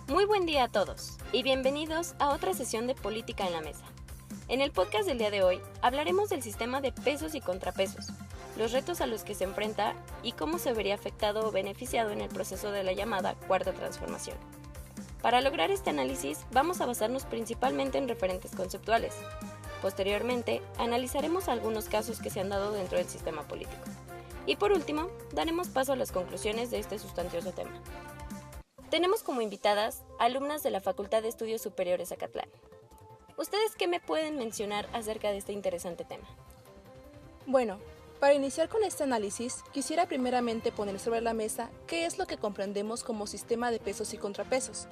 Muy buen día a todos y bienvenidos a otra sesión de Política en la Mesa. En el podcast del día de hoy hablaremos del sistema de pesos y contrapesos, los retos a los que se enfrenta y cómo se vería afectado o beneficiado en el proceso de la llamada Cuarta Transformación. Para lograr este análisis vamos a basarnos principalmente en referentes conceptuales. Posteriormente, analizaremos algunos casos que se han dado dentro del sistema político. Y por último, daremos paso a las conclusiones de este sustancioso tema. Tenemos como invitadas alumnas de la Facultad de Estudios Superiores Acatlán. ¿Ustedes qué me pueden mencionar acerca de este interesante tema? Bueno, para iniciar con este análisis, quisiera primeramente poner sobre la mesa qué es lo que comprendemos como sistema de pesos y contrapesos.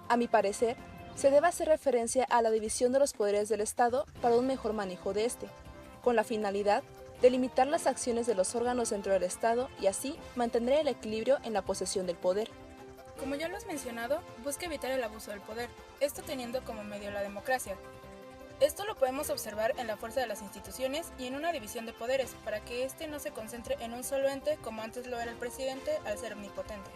A mi parecer, se debe hacer referencia a la división de los poderes del Estado para un mejor manejo de este, con la finalidad de limitar las acciones de los órganos dentro del Estado y así mantener el equilibrio en la posesión del poder. Como ya lo has mencionado, busca evitar el abuso del poder, esto teniendo como medio la democracia. Esto lo podemos observar en la fuerza de las instituciones y en una división de poderes, para que éste no se concentre en un solo ente como antes lo era el presidente al ser omnipotente.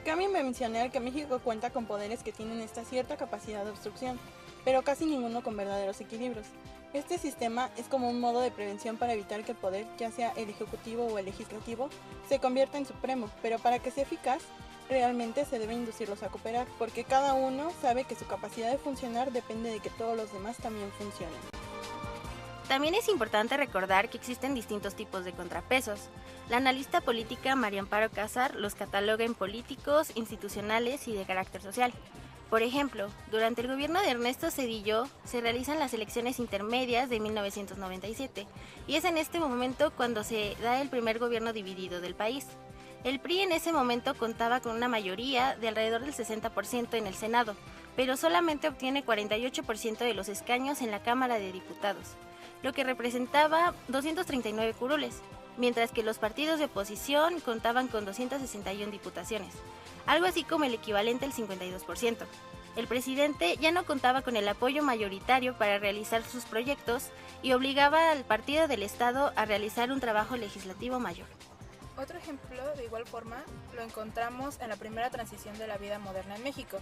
Cabe mencionar que México cuenta con poderes que tienen esta cierta capacidad de obstrucción, pero casi ninguno con verdaderos equilibrios. Este sistema es como un modo de prevención para evitar que el poder, ya sea el ejecutivo o el legislativo, se convierta en supremo, pero para que sea eficaz, realmente se debe inducirlos a cooperar, porque cada uno sabe que su capacidad de funcionar depende de que todos los demás también funcionen. También es importante recordar que existen distintos tipos de contrapesos. La analista política María Amparo Casar los cataloga en políticos, institucionales y de carácter social. Por ejemplo, durante el gobierno de Ernesto Zedillo se realizan las elecciones intermedias de 1997 y es en este momento cuando se da el primer gobierno dividido del país. El PRI en ese momento contaba con una mayoría de alrededor del 60% en el Senado, pero solamente obtiene 48% de los escaños en la Cámara de Diputados, lo que representaba 239 curules, mientras que los partidos de oposición contaban con 261 diputaciones, algo así como el equivalente al 52%. El presidente ya no contaba con el apoyo mayoritario para realizar sus proyectos y obligaba al partido del Estado a realizar un trabajo legislativo mayor. Otro ejemplo, de igual forma, lo encontramos en la primera transición de la vida moderna en México.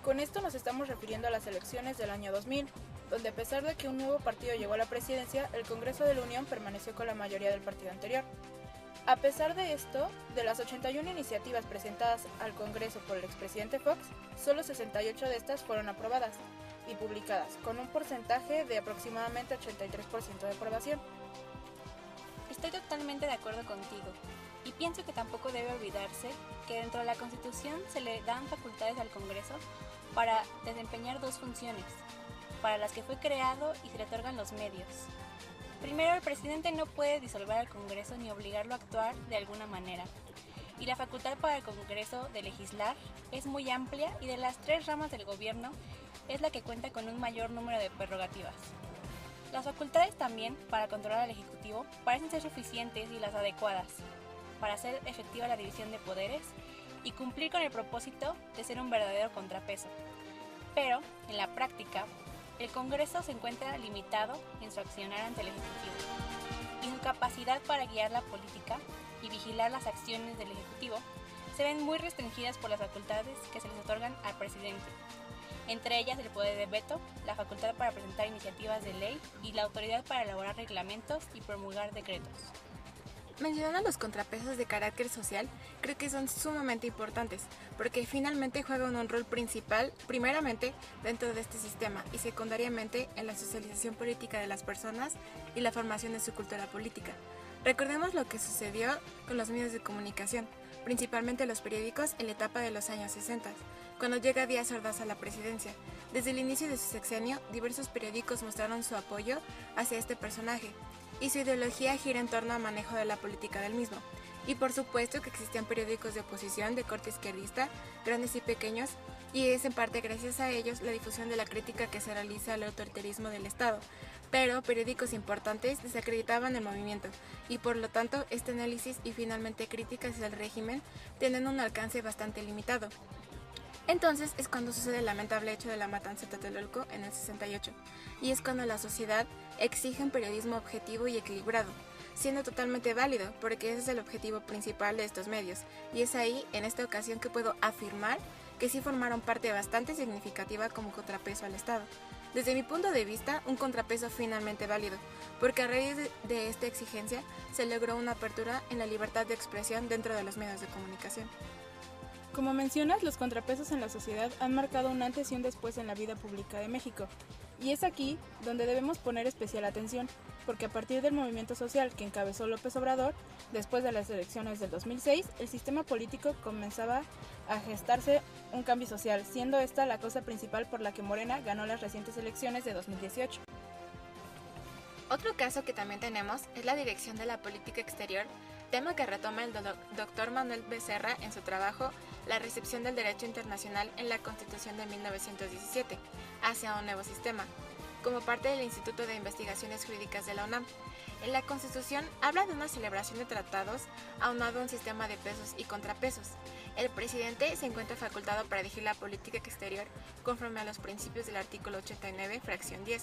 Con esto nos estamos refiriendo a las elecciones del año 2000, donde a pesar de que un nuevo partido llegó a la presidencia, el Congreso de la Unión permaneció con la mayoría del partido anterior. A pesar de esto, de las 81 iniciativas presentadas al Congreso por el expresidente Fox, solo 68 de estas fueron aprobadas y publicadas, con un porcentaje de aproximadamente 83% de aprobación. Estoy totalmente de acuerdo contigo. Y pienso que tampoco debe olvidarse que dentro de la Constitución se le dan facultades al Congreso para desempeñar dos funciones, para las que fue creado y se le otorgan los medios. Primero, el presidente no puede disolver al Congreso ni obligarlo a actuar de alguna manera. Y la facultad para el Congreso de legislar es muy amplia y de las tres ramas del gobierno es la que cuenta con un mayor número de prerrogativas. Las facultades también para controlar al Ejecutivo parecen ser suficientes y las adecuadas para hacer efectiva la división de poderes y cumplir con el propósito de ser un verdadero contrapeso. Pero, en la práctica, el Congreso se encuentra limitado en su accionar ante el Ejecutivo y su capacidad para guiar la política y vigilar las acciones del Ejecutivo se ven muy restringidas por las facultades que se les otorgan al presidente, entre ellas el poder de veto, la facultad para presentar iniciativas de ley y la autoridad para elaborar reglamentos y promulgar decretos. Mencionando los contrapesos de carácter social, creo que son sumamente importantes, porque finalmente juegan un rol principal, primeramente, dentro de este sistema y secundariamente en la socialización política de las personas y la formación de su cultura política. Recordemos lo que sucedió con los medios de comunicación, principalmente los periódicos en la etapa de los años 60, cuando llega Díaz Ordaz a la presidencia. Desde el inicio de su sexenio, diversos periódicos mostraron su apoyo hacia este personaje, y su ideología gira en torno al manejo de la política del mismo. Y por supuesto que existían periódicos de oposición de corte izquierdista, grandes y pequeños, y es en parte gracias a ellos la difusión de la crítica que se realiza al autoritarismo del Estado. Pero periódicos importantes desacreditaban el movimiento, y por lo tanto este análisis y finalmente críticas del régimen tienen un alcance bastante limitado. Entonces es cuando sucede el lamentable hecho de la matanza de Tlatelolco en el 68, y es cuando la sociedad exige un periodismo objetivo y equilibrado, siendo totalmente válido, porque ese es el objetivo principal de estos medios, y es ahí, en esta ocasión, que puedo afirmar que sí formaron parte bastante significativa como contrapeso al Estado. Desde mi punto de vista, un contrapeso finalmente válido, porque a raíz de esta exigencia se logró una apertura en la libertad de expresión dentro de los medios de comunicación. Como mencionas, los contrapesos en la sociedad han marcado un antes y un después en la vida pública de México. Y es aquí donde debemos poner especial atención, porque a partir del movimiento social que encabezó López Obrador, después de las elecciones del 2006, el sistema político comenzaba a gestarse un cambio social, siendo esta la causa principal por la que Morena ganó las recientes elecciones de 2018. Otro caso que también tenemos es la dirección de la política exterior, tema que retoma el doctor Manuel Becerra en su trabajo La recepción del derecho internacional en la Constitución de 1917 hacia un nuevo sistema, como parte del Instituto de Investigaciones Jurídicas de la UNAM. En la Constitución habla de una celebración de tratados aunado a un sistema de pesos y contrapesos. El presidente se encuentra facultado para dirigir la política exterior conforme a los principios del artículo 89, fracción 10,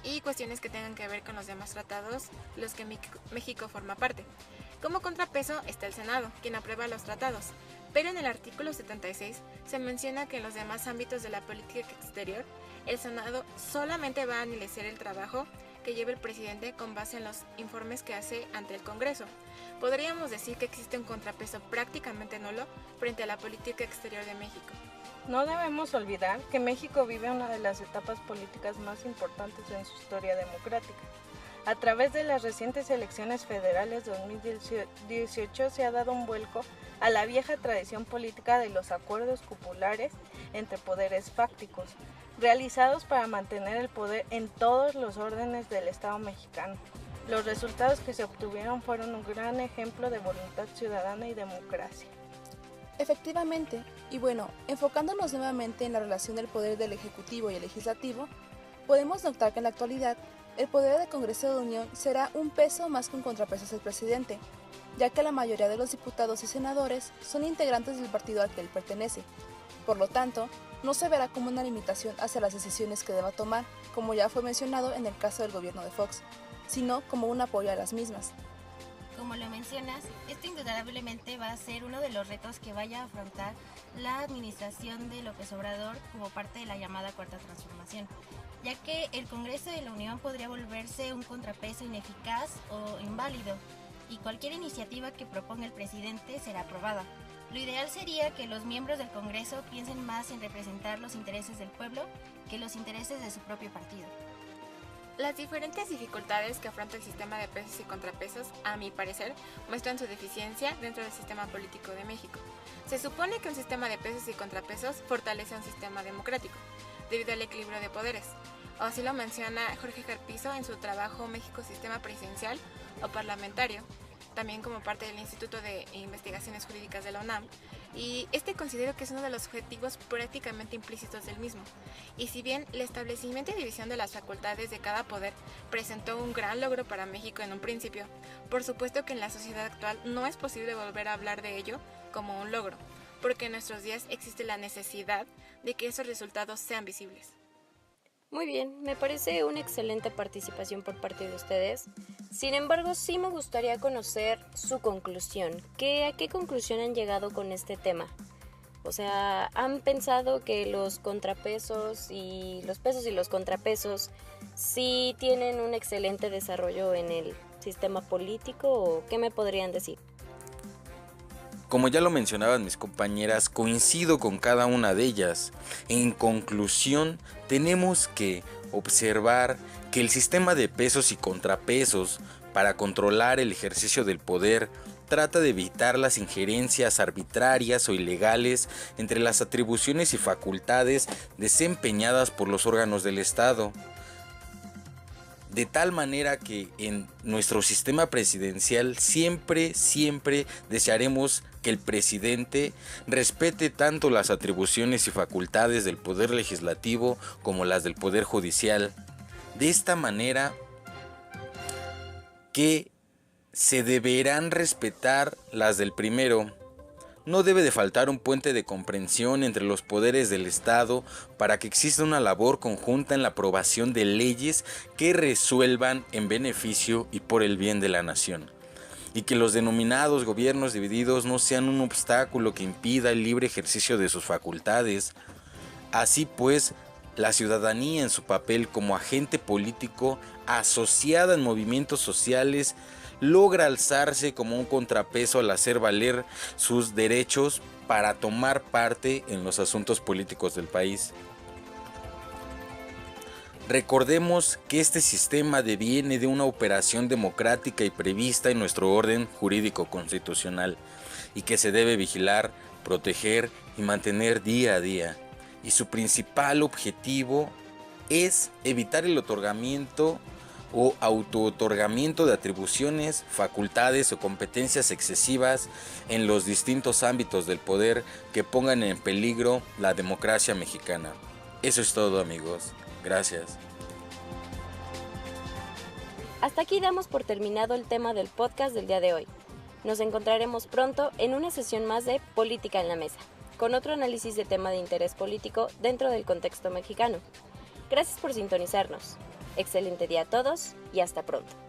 y cuestiones que tengan que ver con los demás tratados, los que México forma parte. Como contrapeso está el Senado, quien aprueba los tratados, pero en el artículo 76 se menciona que en los demás ámbitos de la política exterior, el Senado solamente va a analizar el trabajo que lleva el presidente con base en los informes que hace ante el Congreso. Podríamos decir que existe un contrapeso prácticamente nulo frente a la política exterior de México. No debemos olvidar que México vive una de las etapas políticas más importantes en su historia democrática. A través de las recientes elecciones federales de 2018 se ha dado un vuelco a la vieja tradición política de los acuerdos cupulares entre poderes fácticos, realizados para mantener el poder en todos los órdenes del Estado mexicano. Los resultados que se obtuvieron fueron un gran ejemplo de voluntad ciudadana y democracia. Efectivamente, y bueno, enfocándonos nuevamente en la relación del poder del Ejecutivo y el Legislativo, podemos notar que en la actualidad el poder del Congreso de Unión será un peso más que un contrapeso hacia el presidente, ya que la mayoría de los diputados y senadores son integrantes del partido al que él pertenece. Por lo tanto, no se verá como una limitación hacia las decisiones que deba tomar, como ya fue mencionado en el caso del gobierno de Fox, sino como un apoyo a las mismas. Como lo mencionas, esto indudablemente va a ser uno de los retos que vaya a afrontar la administración de López Obrador como parte de la llamada Cuarta Transformación, ya que el Congreso de la Unión podría volverse un contrapeso ineficaz o inválido, y cualquier iniciativa que proponga el presidente será aprobada. Lo ideal sería que los miembros del Congreso piensen más en representar los intereses del pueblo que los intereses de su propio partido. Las diferentes dificultades que afronta el sistema de pesos y contrapesos, a mi parecer, muestran su deficiencia dentro del sistema político de México. Se supone que un sistema de pesos y contrapesos fortalece un sistema democrático, debido al equilibrio de poderes, o así lo menciona Jorge Jarpizo en su trabajo México Sistema Presidencial o Parlamentario, también como parte del Instituto de Investigaciones Jurídicas de la UNAM, y considero que es uno de los objetivos prácticamente implícitos del mismo. Y si bien el establecimiento y división de las facultades de cada poder presentó un gran logro para México en un principio, por supuesto que en la sociedad actual no es posible volver a hablar de ello como un logro, porque en nuestros días existe la necesidad de que esos resultados sean visibles. Muy bien, me parece una excelente participación por parte de ustedes. Sin embargo, sí me gustaría conocer su conclusión. ¿A qué conclusión han llegado con este tema? O sea, ¿han pensado que los contrapesos y los pesos y los contrapesos sí tienen un excelente desarrollo en el sistema político o qué me podrían decir? Como ya lo mencionaban mis compañeras, coincido con cada una de ellas. En conclusión, tenemos que observar que el sistema de pesos y contrapesos para controlar el ejercicio del poder trata de evitar las injerencias arbitrarias o ilegales entre las atribuciones y facultades desempeñadas por los órganos del Estado. De tal manera que en nuestro sistema presidencial siempre desearemos que el presidente respete tanto las atribuciones y facultades del poder legislativo como las del poder judicial. De esta manera que se deberán respetar las del primero, No debe de faltar un puente de comprensión entre los poderes del Estado para que exista una labor conjunta en la aprobación de leyes que resuelvan en beneficio y por el bien de la nación. Y que los denominados gobiernos divididos no sean un obstáculo que impida el libre ejercicio de sus facultades. Así pues, la ciudadanía en su papel como agente político asociada en movimientos sociales logra alzarse como un contrapeso al hacer valer sus derechos para tomar parte en los asuntos políticos del país. Recordemos que este sistema deviene de una operación democrática y prevista en nuestro orden jurídico constitucional y que se debe vigilar, proteger y mantener día a día. Y su principal objetivo es evitar el otorgamiento o autootorgamiento de atribuciones, facultades o competencias excesivas en los distintos ámbitos del poder que pongan en peligro la democracia mexicana. Eso es todo, amigos. Gracias. Hasta aquí damos por terminado el tema del podcast del día de hoy. Nos encontraremos pronto en una sesión más de Política en la Mesa, con otro análisis de tema de interés político dentro del contexto mexicano. Gracias por sintonizarnos. Excelente día a todos y hasta pronto.